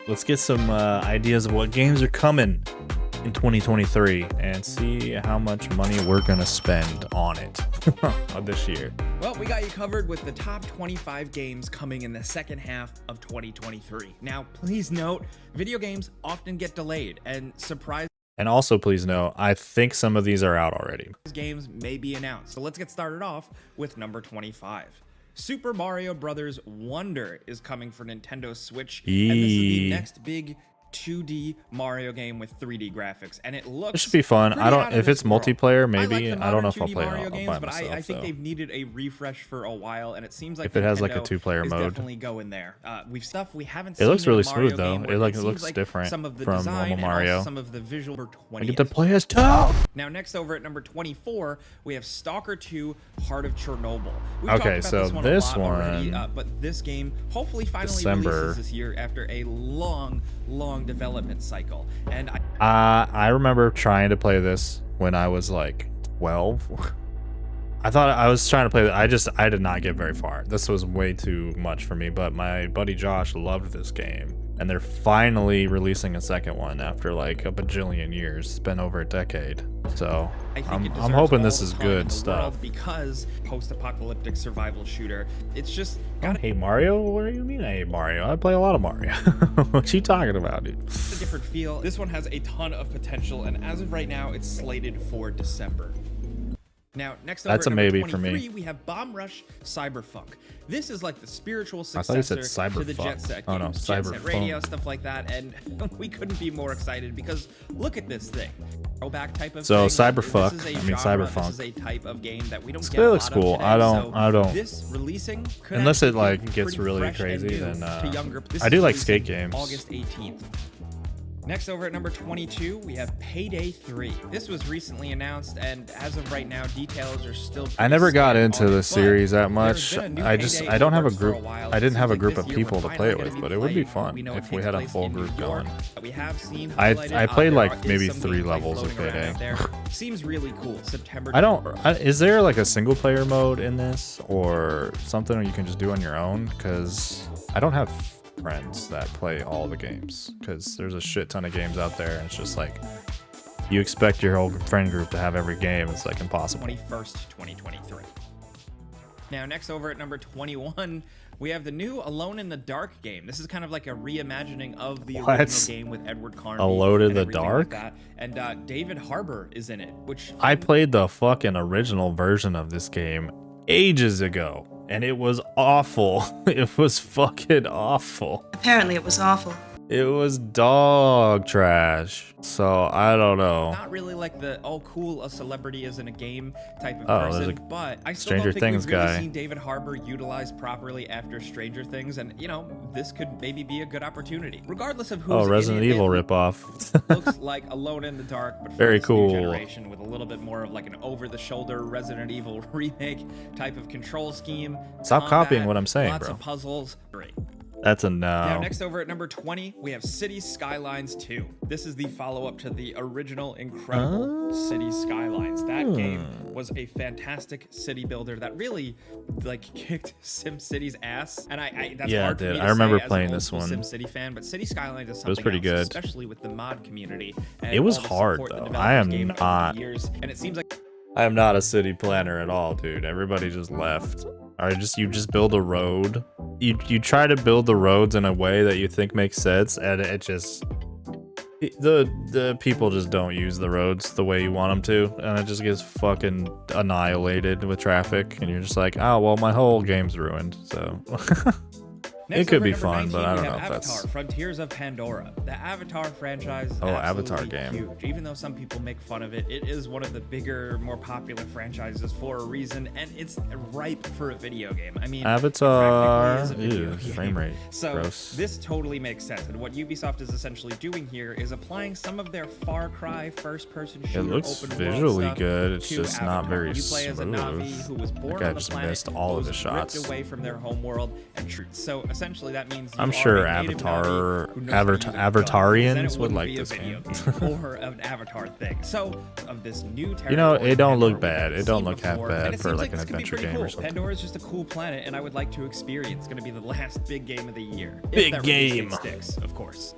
let's get some ideas of what games are coming in 2023 and see how much money we're gonna spend on it this year. Well, we got you covered with the top 25 games coming in the second half of 2023. Now, please note, video games often get delayed and surprise. And also, please note, I think some of these are out already. Games may be announced. So let's get started off with number 25. Super Mario Bros. Wonder is coming for Nintendo Switch, and this is the next big 2D Mario game with 3D graphics, and it looks. It should be fun. I don't. If it's multiplayer, maybe. Like I don't know if I'll play Mario it games, by but myself. I think they've needed a refresh for a while, and it seems like if it has like a Nintendo two-player is mode, definitely going there. We haven't. It seen looks really in a Mario smooth though. game It seems looks like different some of the from design normal and also Mario. some of the visual. I get to play as Toad. Now, next over at number 24, we have Stalker 2: Heart of Chernobyl. We've Okay, talked so about this one, one, but this game hopefully finally December. releases this year after a long development cycle. And I remember trying to play this when I was like 12. I thought I was trying to play that. I did not get very far. This was way too much for me, but my buddy Josh loved this game. And they're finally releasing a second one after like a bajillion years. It's been over a decade. So I'm hoping this is good stuff. Because post-apocalyptic survival shooter, it's just I hate Mario. What do you mean I hate Mario? I play a lot of Mario. What you talking about, dude? It's a different feel. This one has a ton of potential, and as of right now, it's slated for December. Now, next over That's a at maybe number for 23, me. we have Bomb Rush Cyberfunk. This is like the spiritual I thought you said successor to the Cyberfunk. Jet Set Oh, no, games, Jet Set Radio, Cyberfunk. stuff like that, and we couldn't be more excited because look at this thing. Throwback type of So thing. Cyberfuck, This is a I mean genre, Cyberfunk. This is a type of game that we don't It get a looks lot of cool. today, I don't. This releasing could Unless it actually like be gets pretty really fresh and crazy, new then to younger. This I is do like releasing skate games. August 18th. Next over at number 22, we have Payday 3. This was recently announced, and as of right now, details are still. I never got scant into on the it, series that but much. there's been a new I Payday don't have a works for group. while. I didn't have a Seems group like of this year people we're to play it finally with, gonna but be it would be playing. fun We know it if we takes had a place full in New group York. going. We have seen I highlighted, played there like is maybe some 3 gameplay levels of floating around Payday. out there. Seems really cool. September. Is there like a single player mode in this or something you can just do on your own? Because I don't have friends that play all the games, because there's a shit ton of games out there and it's just like you expect your whole friend group to have every game. It's like impossible. 21st, 2023. Now, next over at number 21, we have the new Alone in the Dark game. This is kind of like a reimagining of the original game with Edward Carnby. Alone in the everything like Dark? that. And David Harbour is in it, which I played the fucking original version of this game ages ago, and it was awful. It was fucking awful. Apparently it was awful. It was dog trash. So I don't know. not really like the oh cool, a celebrity is in a game type of Oh, there's person, a but I still Stranger don't think Things we've really guy. seen David Harbour utilized properly after Stranger Things, and you know, this could maybe be a good opportunity. Regardless of who's Oh, in Resident it, Evil it ripoff. looks like Alone in the Dark, but for Very this new cool. generation with a little bit more of like an over-the-shoulder Resident Evil remake type of control scheme. Stop combat, copying what I'm saying, lots bro. of puzzles. Great. That's a Now, no. next over at number 20, we have Cities Skylines 2. This is the follow-up to the original incredible Cities Skylines. That game was a fantastic city builder that really like kicked SimCity's ass. And that's Yeah, hard for it me did. to I remember say as playing an this old-school one. SimCity fan, but Cities Skylines is something was pretty else, good. especially with the mod community. And It was all the hard, support the though. developers I am gave it over the not- years, and it seems like I am not a city planner at all, dude. Everybody just left. Or you just build a road. You try to build the roads in a way that you think makes sense, and it just the people just don't use the roads the way you want them to, and it just gets fucking annihilated with traffic, and you're just like, oh well, my whole game's ruined. So Next it could over be at fun, number but I 19, don't we know have if Avatar: that's. Frontiers of Pandora. The Avatar franchise is Oh, absolutely Avatar game. huge. Even though some people make fun of it, it is one of the bigger, more popular franchises for a reason, and it's ripe for a video game. I mean, Avatar. it practically is a video Ew, game. frame rate. So Gross. this totally makes sense. And what Ubisoft is essentially doing here is applying some of their Far Cry first-person shooter looks open world visually stuff good. It's to just not Avatar. very You play as a Na'vi smooth. who was born guy on the just planet, missed all of was his shots. ripped away from their home world, and so essentially that means I'm you sure are a native Navi who knows how to use a gun, 'cause then Avatarians it would wouldn't like be a this video game. or an avatar thing. So of this new territory, You know, it don't look Pandora, we bad. haven't It don't seen look half before, bad and it for seems like an this could be adventure pretty game cool. or something. Pandora is just a cool planet, and I would like to experience. It's going to be the last big game of the year. If Big that release game. date sticks, of course.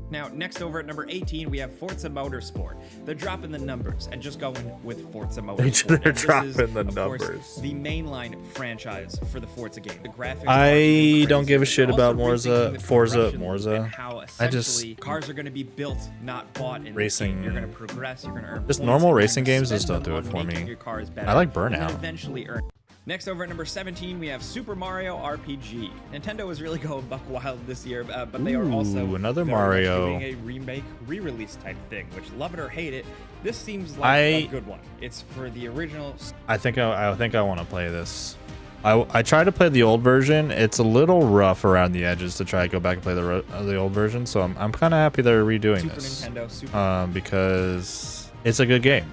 Now, next over at number 18, we have Forza Motorsport. They're dropping the numbers and just going with Forza Motorsport. They're And this dropping is, the of course, numbers. the mainline franchise for the Forza game. The graphics I are don't give a crazy, shit but they're about also rethinking the Forza. progression and how I just essentially cars are going to be built, not bought in this racing. game. You're going to progress, you're going to earn Just points, normal and you're racing gonna games just spend don't do them it for on making me. your cars better, I like and then Burnout. eventually earn. Next over at number 17, we have Super Mario RPG. Nintendo is really going buck wild this year, but they are also another very much Mario. doing a remake, re-release type thing, which love it or hate it, this seems like a good one. It's for the original. I think I want to play this. I tried to play the old version. It's a little rough around the edges to try to go back and play the old version. So I'm kind of happy they're redoing Super this. Nintendo, because it's a good game.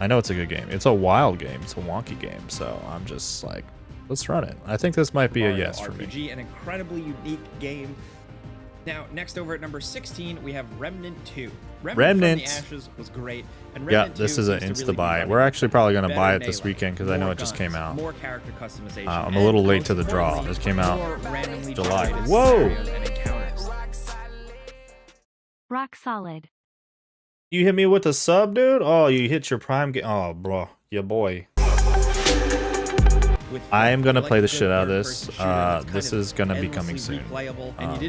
I know it's a good game. It's a wild game. It's a wonky game. So I'm just like, let's run it. I think this might be a Mario yes for me. RPG, an incredibly unique game. Now, next over at number 16, we have Remnant II. Remnant from the Ashes was great. And Remnant this 2 is an seems to insta really be buy. running We're actually probably going to better buy it this melee, weekend because I know more it just guns, came out. More character customization. I'm a little and late most to the draw. importantly, This came out more randomly July. generated Whoa! scenarios and encounters. Rock solid. You hit me with a sub, dude? Oh, you hit your prime game. Oh, bro. Your boy. I am going to play the shit out of this. This is going to be coming soon.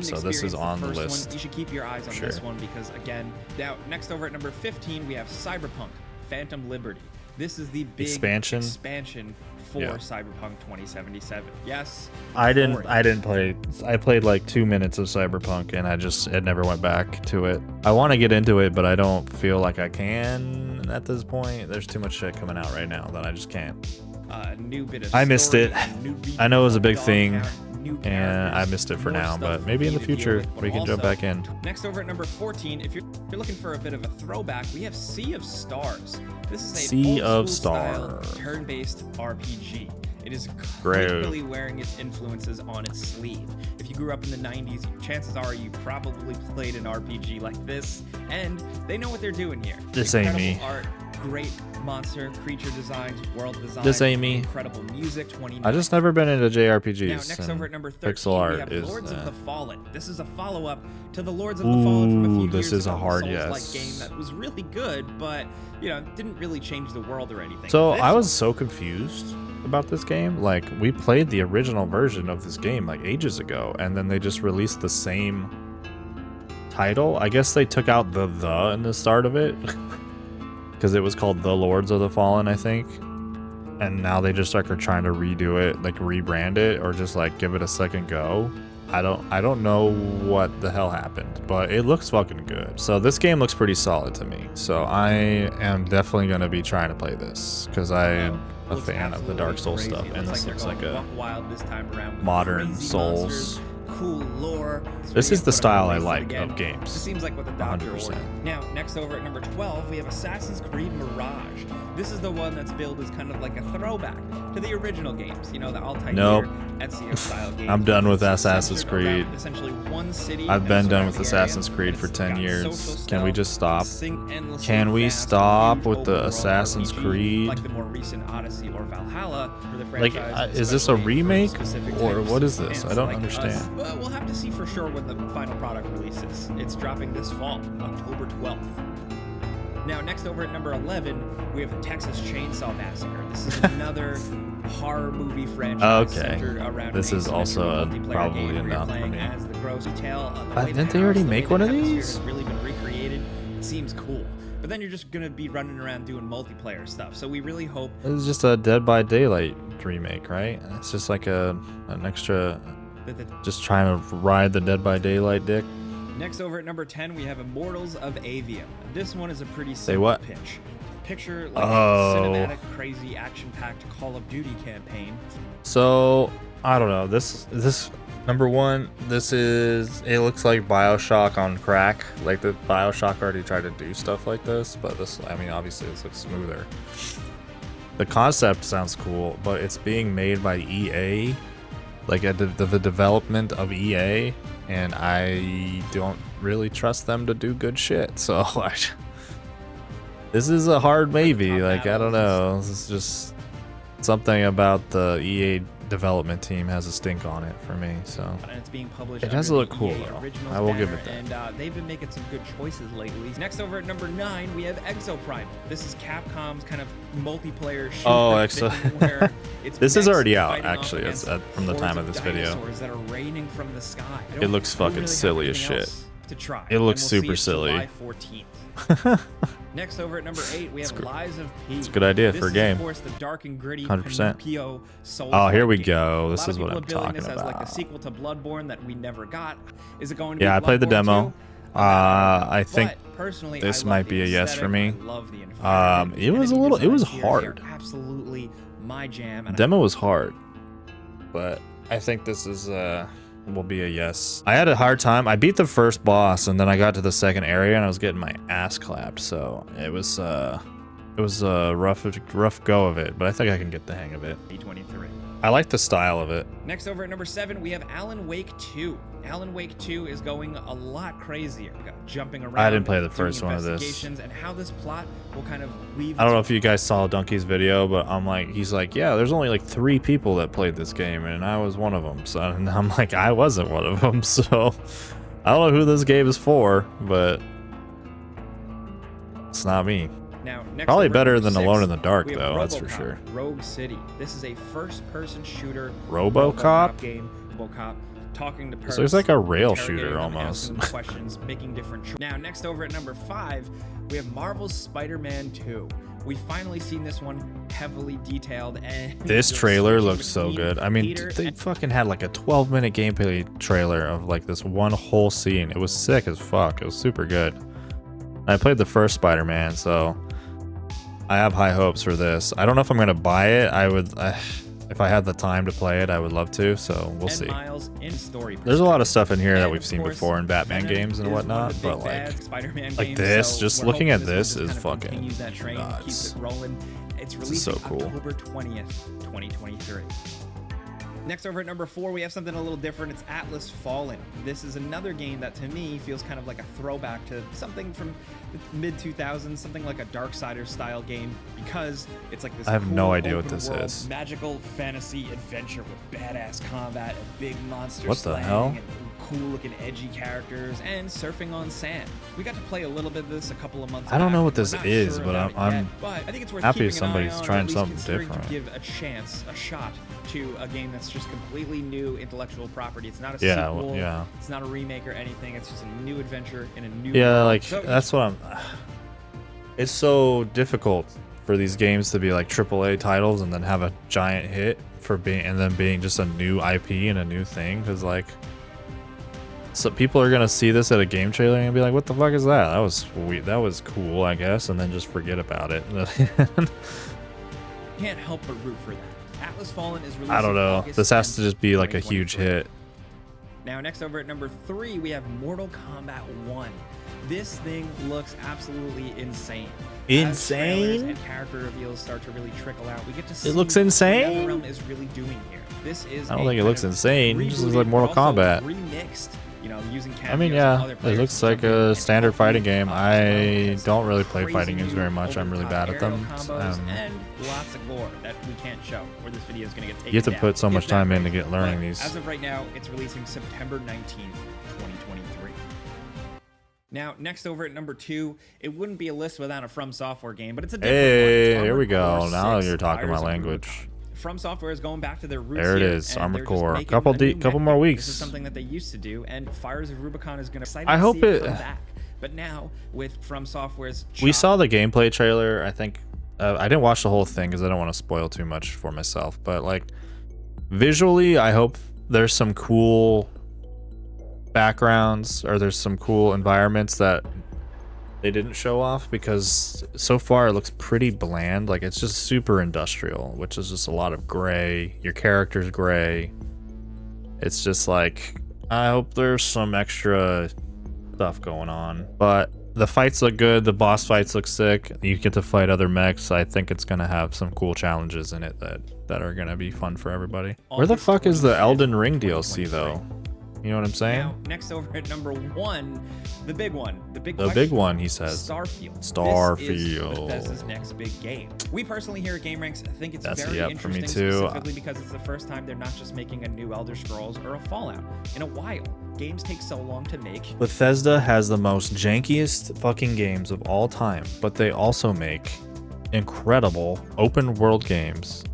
So this is on the list. You should keep your eyes on this one because, again, now next over at number 15, we have Cyberpunk Phantom Liberty. This is the big expansion for Cyberpunk 2077. Yes. I didn't play. I played like 2 minutes of Cyberpunk and it never went back to it. I want to get into it, but I don't feel like I can at this point. There's too much shit coming out right now that I just can't. New bit of I missed it. I know it was a big thing, and and I missed it for now, but maybe in the future we can jump back in. Next over at number 14, if you're looking for a bit of a throwback, we have Sea of Stars. This is a Sea of style Stars. turn-based RPG. It is Great. clearly wearing its influences on its sleeve. If you grew up in the 90s, chances are you probably played an RPG like this, and they know what they're doing here. This ain't Incredible me. art, great monster, creature designs, world design. This ain't me. Incredible music. 29. I just never been into JRPGs. Now, next over at number 13, pixel art we have is. Lords of the Fallen. This is a follow-up to the Lords of the Fallen from a few this years is a ago, hard Souls-like yes. game that was really good, but didn't really change the world or anything. So This I was so confused about this game. Like, we played the original version of this game like ages ago, and then they just released the same title. I guess they took out the in the start of it because it was called The Lords of the Fallen, I think. And now they just like are trying to redo it, like rebrand it, or just like give it a second go. I don't know what the hell happened, but it looks fucking good. So this game looks pretty solid to me. So I am definitely going to be trying to play this because I am a fan of the Dark Souls stuff, and this looks like a modern Souls. Cool lore. This is the style I like of games. This seems like what the doctor 100%. ordered. Now, next over at number 12, we have Assassin's Creed Mirage. This is the one that's billed as kind of like a throwback to the original games. You know, the Altair Ezio style games. I'm done with It's Assassin's centered around Creed. essentially one city I've been and done with surrounding area, Assassin's Creed and for it's 10 got years. social Can we stealth, just stop? sing endlessly Can we fast, stop huge with the open world Assassin's RPG, Creed? like the more recent Odyssey or Valhalla for the Like, franchise, is this a especially for remake specific or types what is of this? I fans don't like us. understand. Well, we'll have to see for sure when the final product releases. It's dropping this fall, October 12th. Now, next over at number 11, we have the Texas Chainsaw Massacre. This is another horror movie franchise centered around This is also probably enough for me. As the gross detail of the way Didn't the they already house, the make way one the of atmosphere these? has really been recreated. It seems cool. But then you're just going to be running around doing multiplayer stuff. So we really hope... This is just a Dead by Daylight remake, right? It's just like an extra... Just trying to ride the Dead by Daylight dick. Next over at number 10, we have Immortals of Avium. This one is a pretty simple pitch. Picture like a cinematic, crazy, action-packed Call of Duty campaign. So, I don't know. This number one, it looks like BioShock on crack. Like the BioShock already tried to do stuff like this, but this, I mean, obviously this looks smoother. The concept sounds cool, but it's being made by EA. like the development of EA, and I don't really trust them to do good shit. So this is a hard maybe. Like, I don't know. This is just something about the EA development team has a stink on it for me. So and it's being published. It does look cool though. I will give it that. And they've been making some good choices lately. Next over at number 9, we have Exoprival. This is Capcom's kind of multiplayer shooter where it's this is already out actually. It's from the time of this video. That are raining from the sky. It looks fucking silly as shit. To try. It looks super silly. July 14th. Next over at number 8, we have Lies of P. It's a good idea for a game. Of course, the dark and gritty 100%. Oh, here we go. This is what I'm talking this about. as like the sequel to Bloodborne that we never got. Is it going to be I played the demo. I think personally, this might be a yes for me. It was hard. Absolutely my jam. The demo was hard, but I think this is will be a yes. I had a hard time. I beat the first boss, and then I got to the second area, and I was getting my ass clapped. So it was a rough go of it, but I think I can get the hang of it. D23. I like the style of it. Next over at number 7, we have Alan Wake 2. Alan Wake 2 is going a lot crazier. We got jumping around. I didn't play the first one of this. And how this plot will kind of weave. I don't know if you guys saw Donkey's video, but he's like, yeah, there's only like 3 people that played this game, and I was one of them. So and I'm like, I wasn't one of them. So I don't know who this game is for, but it's not me. Now, probably better than 6, Alone in the Dark, though. Rubicon, that's for sure. Rogue City. This is a first-person shooter. RoboCop game. RoboCop. Talking to this looks like a rail shooter almost. Questions, making different now, next over at number 5, we have Marvel's Spider-Man 2. We finally seen this one heavily detailed, and this trailer looks so good. I mean, they fucking had like a 12-minute gameplay trailer of like this one whole scene. It was sick as fuck. It was super good. I played the first Spider-Man, so I have high hopes for this. I don't know if I'm gonna buy it. I would, if I had the time to play it, I would love to. So we'll see. There's a lot of stuff in here that we've seen before in Batman games and whatnot, but like this, just looking at this is fucking nuts. It's released so cool. October 20th, 2023. Next over at number 4, we have something a little different. It's Atlas Fallen. This is another game that to me feels kind of like a throwback to something from the mid-2000s, something like a Darksiders style game, because it's like this I have cool, no idea what this is. Magical fantasy adventure with badass combat and big monsters. What the hell? Cool looking edgy characters and surfing on sand. We got to play a little bit of this a couple of months back. I don't know what this is, sure but I'm I think it's worth happy keeping somebody's an eye on, trying or at least something considering different. To give a shot to a game that's just completely new intellectual property. It's not a sequel. It's not a remake or anything. It's just a new adventure in a new world. Like so that's what I'm. It's so difficult for these games to be like AAA titles and then have a giant hit and then being just a new IP and a new thing, because like. So people are gonna see this at a game trailer and be like, "What the fuck is that? That was sweet. That was cool, I guess," and then just forget about it. Can't help but root for that. Atlas Fallen is releasing. I don't know. August this has to just be like a huge hit. Now, next over at number 3, we have Mortal Kombat 1. This thing looks absolutely insane. Insane. And character reveals start to really trickle out. We get to see it looks insane. what NetherRealm is really doing here. This is. I don't think it looks insane. It just looks like Mortal Kombat. Remixed. You know, using I mean, yeah, it looks like a standard fighting game. I don't really play fighting games very much. I'm really bad at them. And lots of gore that we can't show, or this video is going to get taken You have to down. put so much time in to get learning these. As of right now, it's releasing September 19th, 2023. Now, next over at number 2, it wouldn't be a list without a From Software game, but it's a different one. Hey, here we go. Now you're talking my language. From Software is going back to their roots. There it is, Armored Core. Couple more weeks. This is something that they used to do, and Fires of Rubicon is going to. I hope it. Come back. But now with From Software's. We saw the gameplay trailer. I think I didn't watch the whole thing because I don't want to spoil too much for myself. But like visually, I hope there's some cool backgrounds or there's some cool environments that they didn't show off, because so far it looks pretty bland. Like it's just super industrial, which is just a lot of gray. Your character's gray. It's just like, I hope there's some extra stuff going on. But the fights look good. The boss fights look sick. You get to fight other mechs. I think it's gonna have some cool challenges in it that are gonna be fun for everybody. Where the fuck is the Elden Ring DLC though? You know what I'm saying? Now, next over at number 1, the big one. The big one, he says. Starfield. Starfield. This is Bethesda's next big game. We personally here at Game Ranks think it's That's very a yep for me interesting, too. specifically because it's the first time they're not just making a new Elder Scrolls or a Fallout. In a while, games take so long to make. Bethesda has the most jankiest fucking games of all time, but they also make incredible open world games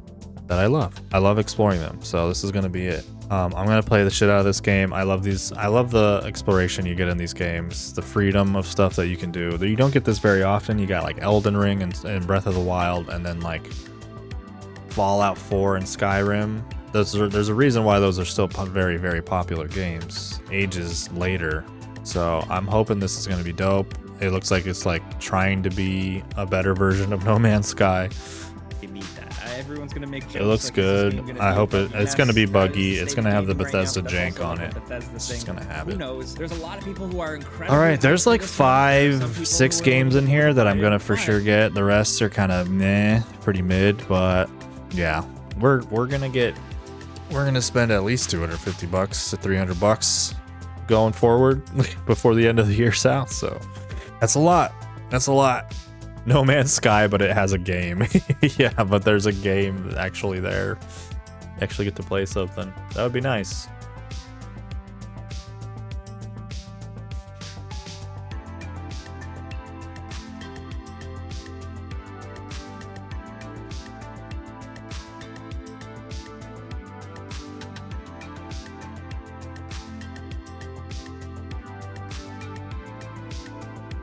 that I love. I love exploring them, so this is gonna be it. I'm gonna play the shit out of this game. I love these. I love the exploration you get in these games, the freedom of stuff that you can do. You don't get this very often. You got like Elden Ring and Breath of the Wild, and then like Fallout 4 and Skyrim. There's a reason why those are still very, very popular games ages later. So I'm hoping this is gonna be dope. It looks like it's like trying to be a better version of No Man's Sky. They need that. Everyone's gonna make jokes. It looks like, good. I hope it's gonna be buggy. It's gonna have the Bethesda jank on it. It's just gonna have it. Who knows? There's a lot of people who are incredible. All right, there's like 5, 6 games in here that I'm gonna for sure get. The rest are kind of meh, pretty mid, but yeah, we're gonna spend at least $250 to $300 going forward before the end of the year, South. So that's a lot. That's a lot. No Man's Sky, but it has a game. Yeah, but there's a game actually there. Actually get to play something. That would be nice.